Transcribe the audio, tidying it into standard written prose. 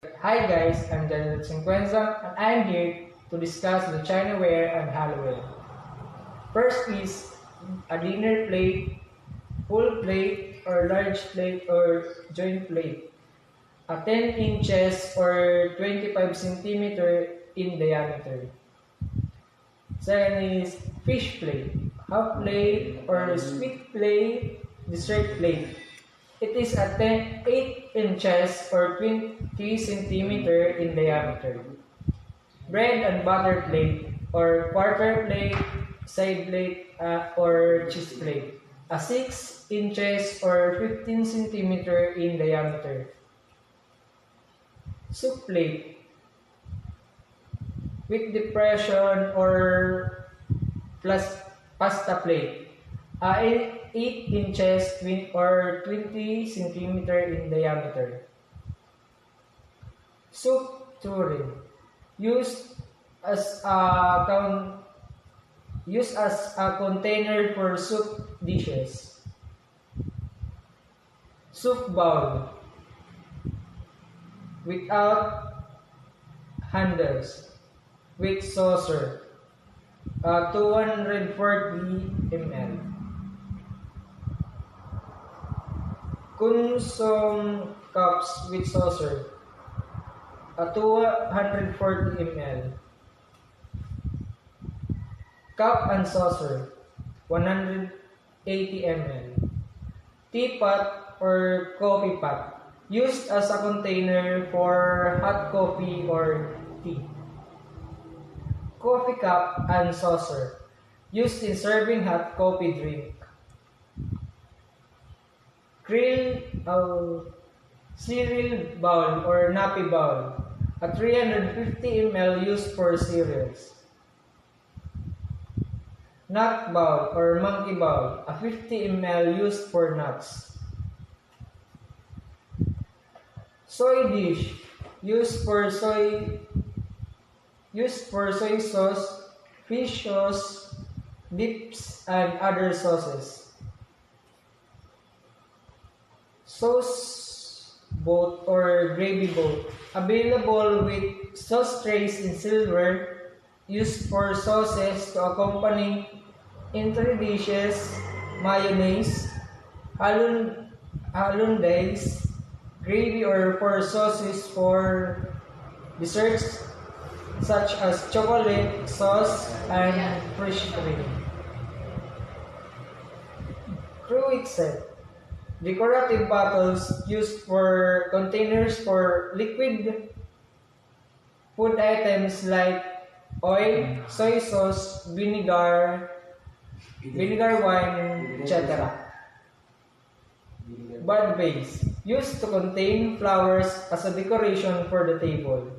Hi guys, I'm Daniel Cinquenza and I'm here to discuss the Chinaware and Halloween. First is a dinner plate, full plate or large plate or joint plate. A 10 inches or 25 centimeter in diameter. Second is fish plate, half plate or sweet plate, dessert plate. It is a 8 inches or 20 centimeter in diameter. Bread and butter plate or quarter plate, side plate, or cheese plate. A 6 inches or 15 centimeter in diameter. Soup plate with depression or plus pasta plate. 8 inches or 20 centimeter in diameter. Soup tureen used as a container for soup dishes. Soup bowl without handles with saucer, 240 ml. Consume cups with saucer, 240 ml. Cup and saucer, 180 ml. Teapot or coffee pot, used as a container for hot coffee or tea. Coffee cup and saucer, used in serving hot coffee drink. Cereal bowl or nappy bowl, a 350 ml used for cereals. Nut bowl or monkey bowl, a 50 ml used for nuts. Soy dish, used for soy sauce, fish sauce, dips, and other sauces. Sauce boat or gravy boat, available with sauce trays in silver, used for sauces to accompany entry dishes, mayonnaise, hollandaise, gravy, or for sauces for desserts such as chocolate sauce and fresh cream. Cruet set, decorative bottles used for containers for liquid food items like oil, soy sauce, vinegar wine, etc. Bud vase, used to contain flowers as a decoration for the table.